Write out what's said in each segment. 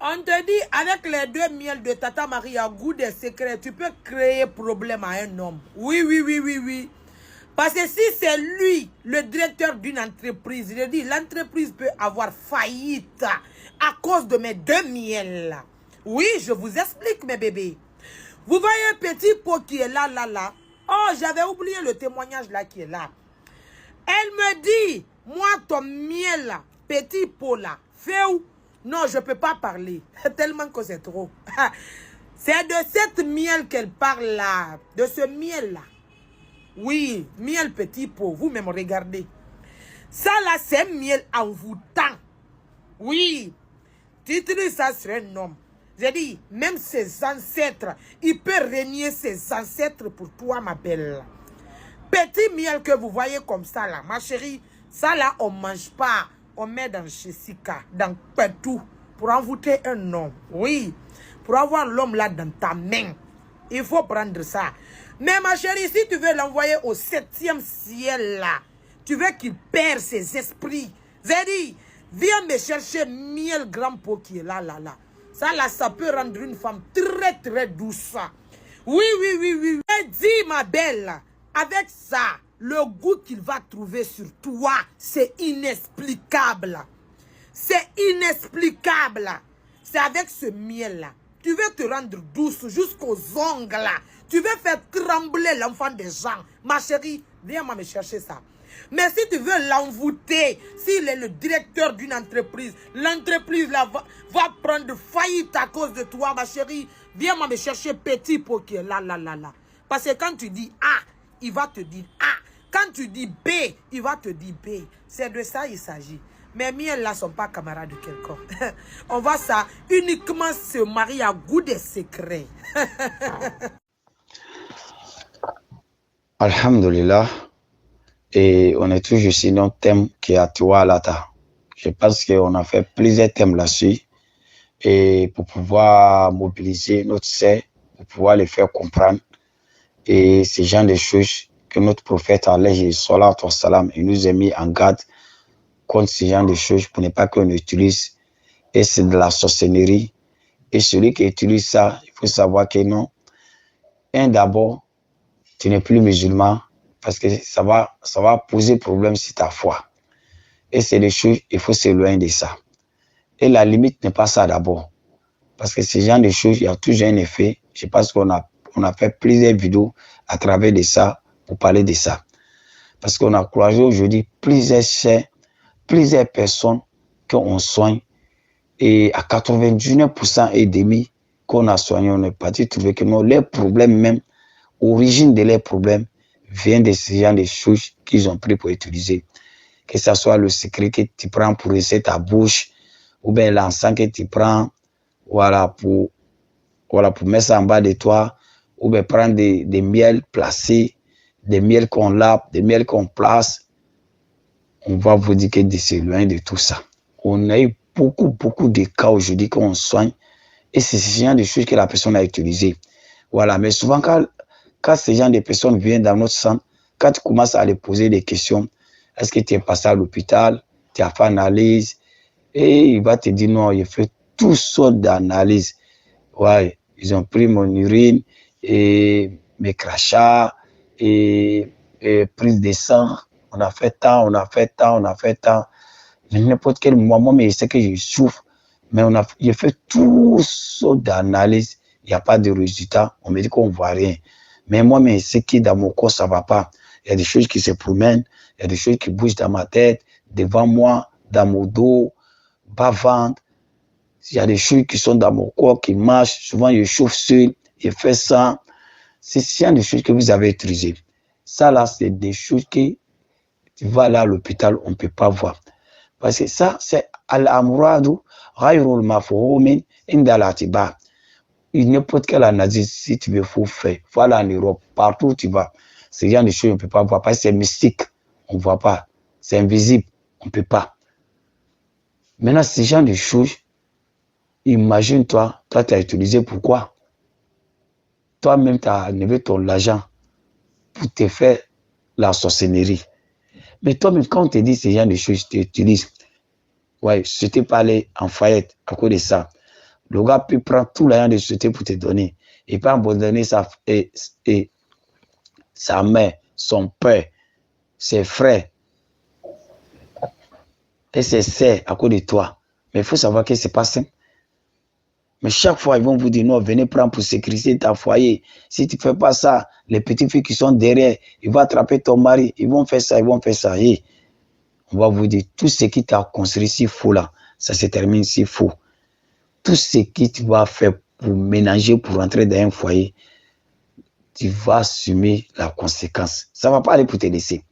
On te dit, avec les 2 miels de Tata Marie à goût des secrets, tu peux créer problème à un homme. Oui, oui, oui, oui, oui. Parce que si c'est lui, le directeur d'une entreprise, je dis, l'entreprise peut avoir faillite à cause de mes 2 miels. Oui, je vous explique, mes bébés. Vous voyez un petit pot qui est là, là, là. Oh, j'avais oublié le témoignage là qui est là. Elle me dit, moi, ton miel là, petit pot là, fais où? Non, je ne peux pas parler. Tellement que c'est trop. C'est de cette miel qu'elle parle là. De ce miel là. Oui, miel petit pot. Vous-même regardez. Ça là, c'est miel envoûtant. Oui. Tu utilises ça sur un homme. J'ai dit, même ses ancêtres, il peut régner ses ancêtres pour toi, ma belle. Petit miel que vous voyez comme ça là, ma chérie, ça là, on ne mange pas. On met dans Jessica, dans Petou, pour envoûter un homme. Oui, pour avoir l'homme là dans ta main. Il faut prendre ça. Mais ma chérie, si tu veux l'envoyer au 7e ciel là, tu veux qu'il perd ses esprits. J'ai dit, viens me chercher miel grand pot qui est là, là, là. Ça là, ça peut rendre une femme très, très douce. Oui, oui, oui, oui. Et dis, ma belle, avec ça, le goût qu'il va trouver sur toi, c'est inexplicable. C'est inexplicable. C'est avec ce miel-là. Tu veux te rendre douce jusqu'aux ongles. Tu veux faire trembler l'enfant des gens. Ma chérie, viens me chercher ça. Mais si tu veux l'envoûter, s'il est le directeur d'une entreprise, l'entreprise là va prendre faillite à cause de toi, ma chérie. Viens me chercher petit pot qui est là, là, là, là. Parce que quand tu dis A, il va te dire A. Quand tu dis B, il va te dire B. C'est de ça il s'agit. Mais miels là ne sont pas camarades de quelqu'un. On voit ça uniquement se marier à goût des secrets. Alhamdulillah. Et on est toujours sur notre thème qui est à toi, Lata. Je pense qu'on a fait plusieurs thèmes là-dessus. Et pour pouvoir mobiliser notre sœur, pour pouvoir les faire comprendre. Et ce genre de choses que notre prophète, alayhi salatu wassalam, il nous a mis en garde contre ce genre de choses pour ne pas qu'on utilise. Et c'est de la sorcellerie. Et celui qui utilise ça, il faut savoir que non. D'abord, tu n'es plus musulman parce que ça va poser problème sur ta foi. Et c'est des choses, il faut s'éloigner de ça. Et la limite n'est pas ça d'abord. Parce que ce genre de choses, il y a toujours un effet. Je pense qu'on a fait plusieurs vidéos à travers de ça pour parler de ça. Parce qu'on a croisé aujourd'hui plusieurs personnes qu'on soigne. Et à 99% et demi qu'on a soigné, on est parti trouver que non, les problèmes même, origine de leurs problèmes, vient de ce genre de choses qu'ils ont pris pour utiliser. Que ce soit le secret que tu prends pour essayer ta bouche, ou bien l'encens que tu prends, voilà, pour mettre ça en bas de toi, ou bien prendre des miels placés, des miels qu'on lave, des miels qu'on place. On va vous dire que c'est loin de tout ça. On a eu beaucoup de cas aujourd'hui qu'on soigne, et c'est ce genre de choses que la personne a utilisé. Voilà, mais souvent quand ce genre de personnes viennent dans notre centre, quand tu commences à les poser des questions, est-ce que tu es passé à l'hôpital, tu as fait analyse, et il va te dire non, il fait toutes sortes d'analyses. Ouais, ils ont pris mon urine, et mes crachats, et prise de sang, on a fait tant. Mais n'importe quel moment, mais je sais que je souffre, mais il fait toutes sortes d'analyses, il n'y a pas de résultat, on me dit qu'on ne voit rien. Mais moi, mais ce qui dans mon corps, ça ne va pas. Il y a des choses qui se promènent, il y a des choses qui bougent dans ma tête, devant moi, dans mon dos, bas-ventre. Il y a des choses qui sont dans mon corps, qui marchent. Souvent, je chauffe seul, je fais ça. C'est des choses que vous avez utilisées. Ça, là, c'est des choses que tu vas là à l'hôpital, on ne peut pas voir. Parce que ça, c'est al-amradu ghayrul mafhoumin inda al-atiba. N'importe quelle analyse, si tu veux, faut faire. Voilà en Europe, partout où tu vas. Ce genre de choses, on ne peut pas voir. Parce que c'est mystique, on ne voit pas. C'est invisible, on ne peut pas. Maintenant, ce genre de choses, imagine-toi, toi, tu as utilisé pourquoi? Toi-même, tu as enlevé ton argent pour te faire la sorcellerie. Mais toi-même, quand on te dit ce genre de choses, tu utilises. Ouais, je t'ai parlé en faillite à cause de ça. Le gars peut prendre tout l'argent de société pour te donner. Il peut abandonner sa mère, son père, ses frères et ses sœurs à cause de toi. Mais il faut savoir que ce n'est pas simple. Mais chaque fois, ils vont vous dire, non, venez prendre pour sécuriser ta foyer. Si tu ne fais pas ça, les petites filles qui sont derrière, ils vont attraper ton mari, ils vont faire ça, ils vont faire ça. Et on va vous dire, tout ce qui t'a construit si faux là, ça se termine si faux. Tout ce que tu vas faire pour ménager, pour rentrer dans un foyer, tu vas assumer la conséquence. Ça ne va pas aller pour te laisser.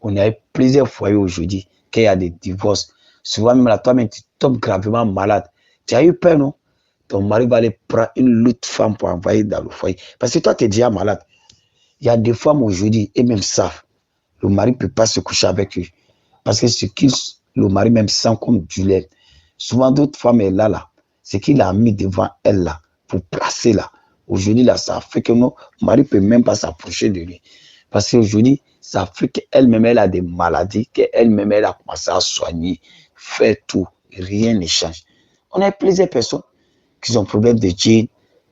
On a eu plusieurs foyers aujourd'hui, qu'il y a des divorces. Souvent même là, toi-même, tu tombes gravement malade. Tu as eu peur, non? Ton mari va aller prendre une autre femme pour envoyer dans le foyer. Parce que toi, tu es déjà malade. Il y a des femmes aujourd'hui, et même savent, le mari ne peut pas se coucher avec eux. Parce que ce que le mari même sent comme du lait. Souvent, d'autres femmes, elle là, ce qu'il a mis devant elle là, pour placer là. Aujourd'hui, là, ça fait que non, le mari ne peut même pas s'approcher de lui. Parce qu'aujourd'hui, ça fait qu'elle-même, elle a des maladies, qu'elle-même, elle a commencé à soigner, faire tout. Rien ne change. On a plusieurs personnes qui ont problème de jeans,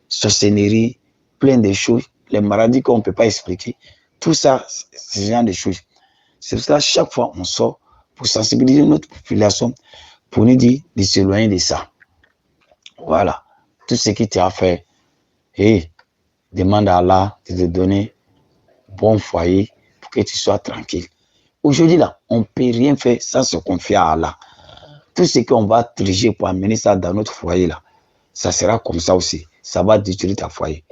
sorcellerie, plein de choses, les maladies qu'on ne peut pas expliquer. Tout ça, c'est ce genre de choses. C'est pour ça chaque fois on sort pour sensibiliser notre population, pour nous dire de s'éloigner de ça. Voilà. Tout ce qui t'a fait, et demande à Allah de te donner bon foyer pour que tu sois tranquille. Aujourd'hui, là, on ne peut rien faire sans se confier à Allah. Tout ce qu'on va triger pour amener ça dans notre foyer, là, ça sera comme ça aussi. Ça va détruire ta foyer.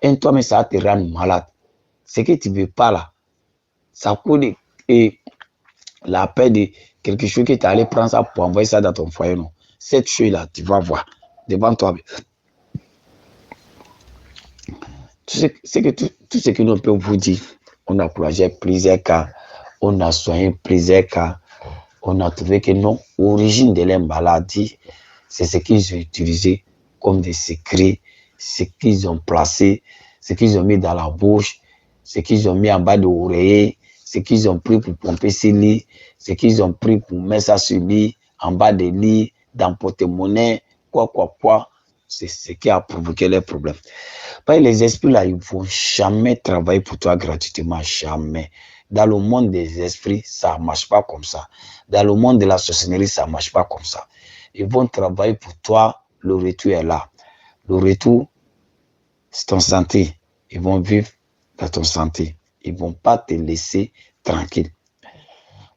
Et toi, mais ça va te rendre malade. Ce que tu ne veux pas là, ça coûte la paix de quelque chose que tu es allé prendre ça pour envoyer ça dans ton foyer. Non. Cette chose-là, tu vas voir devant toi. Tout ce que nous pouvons vous dire, on a plongé plusieurs cas, on a soigné plusieurs cas, on a trouvé que non, l'origine de la maladie, c'est ce qu'ils ont utilisé comme des secrets, ce qu'ils ont placé, ce qu'ils ont mis dans la bouche, ce qu'ils ont mis en bas de l'oreiller, ce qu'ils ont pris pour pomper ses lits, ce qu'ils ont pris pour mettre ça sur le lit, en bas des lits, dans le porte-monnaie, quoi. C'est ce qui a provoqué les problèmes. Parce que les esprits là, ils ne vont jamais travailler pour toi gratuitement, jamais. Dans le monde des esprits, ça ne marche pas comme ça. Dans le monde de la sorcellerie, ça ne marche pas comme ça. Ils vont travailler pour toi, le retour est là. Le retour, c'est ton santé. Ils vont vivre dans ton santé. Ils ne vont pas te laisser tranquille.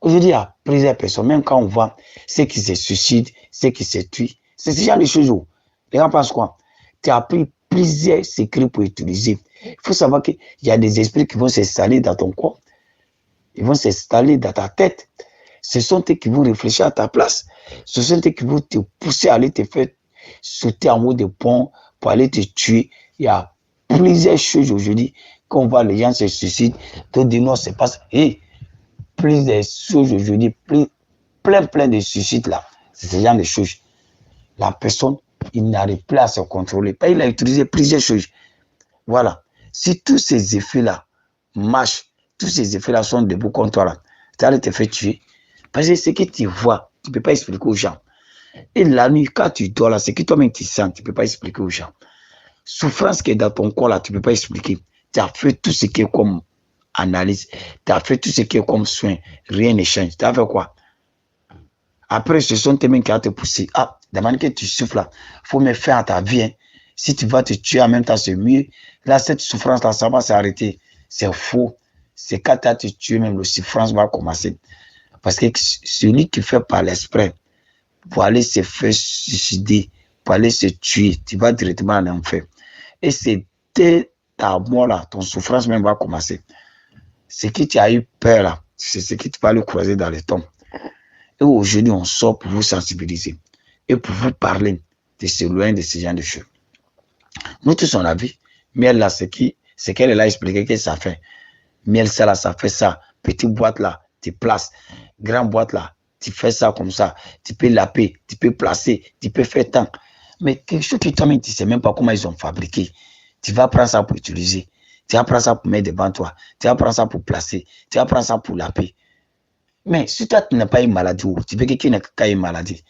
Aujourd'hui, il y a plusieurs personnes, même quand on voit ceux qui se suicident, ceux qui se tuent, c'est ce genre de choses où les gens pensent quoi? Tu as appris plusieurs secrets pour utiliser. Il faut savoir qu'il y a des esprits qui vont s'installer dans ton corps. Ils vont s'installer dans ta tête. Ce sont eux qui vont réfléchir à ta place. Ce sont eux qui vont te pousser à aller te faire sauter en haut des ponts pour aller te tuer. Il y a plusieurs choses aujourd'hui. Quand on voit les gens se suicident, d'autres disent non, c'est pas ça. Et plusieurs choses aujourd'hui, plein de suicides là. C'est ce genre de choses. La personne, il n'arrive plus à se contrôler. Il a utilisé plusieurs choses. Voilà. Si tous ces effets-là marchent, tous ces effets-là sont debout contre toi, là, ça allait te faire tuer. Parce que ce que tu vois, tu ne peux pas expliquer aux gens. Et la nuit, quand tu dors là, c'est que toi-même tu sens, tu ne peux pas expliquer aux gens. Souffrance qui est dans ton corps là, tu ne peux pas expliquer. Tu as fait tout ce qui est comme analyse, tu as fait tout ce qui est comme soin, rien ne change. Tu as fait quoi? Après, ce sont tes mains qui vont te pousser. Ah, de manière que tu souffles là, il faut me faire à ta vie. Hein. Si tu vas te tuer en même temps, c'est mieux. Là, cette souffrance-là, ça va s'arrêter. C'est faux. C'est quand tu as te tuer, même la souffrance va commencer. Parce que celui qui fait par l'esprit, pour aller se faire suicider, pour aller se tuer, tu vas directement en enfer. Et c'est dès ta mort là, ton souffrance même va commencer. Ce que tu as eu peur là, c'est ce que tu vas le croiser dans les tombes. Et aujourd'hui, on sort pour vous sensibiliser et pour vous parler de ce loin de ce genre de choses. Nous tous on a vu, Miel là, c'est qu'elle a expliqué que ça fait. Miel ça là, ça fait ça. Petite boîte là, tu places. Grande boîte là, tu fais ça comme ça. Tu peux laper, tu peux placer, tu peux faire tant. Mais quelque chose que toi-même, tu ne sais même pas comment ils ont fabriqué. Tu vas prendre ça pour utiliser. Tu vas prendre ça pour mettre devant toi. Tu vas prendre ça pour placer. Tu vas prendre ça pour laper. Mais si toi, tu n'as pas une maladie, tu veux que quelqu'un n'ait pas une maladie.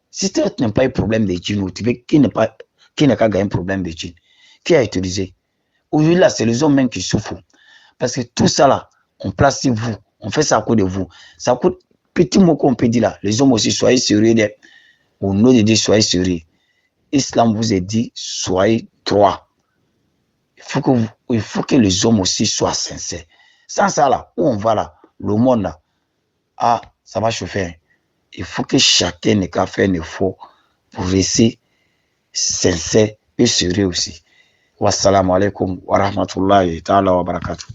Si tu n'as pas eu problème de djinn, qui n'a pas gagné un problème de djinn? Qui a utilisé? Aujourd'hui, là, c'est les hommes même qui souffrent. Parce que tout ça, là, on place sur vous. On fait ça à cause de vous. Ça coûte, petit mot qu'on peut dire là. Les hommes aussi, soyez sérieux. Au nom de Dieu, soyez sérieux. Islam vous a dit, soyez droits. Il faut que les hommes aussi soient sincères. Sans ça, là, où on va là, le monde là, ah, ça va chauffer. Il faut que chacun n'ait qu'à faire un effort pour rester sincère et sérieux aussi. Wassalamu alaikum wa rahmatullahi ta'ala wa barakatuh.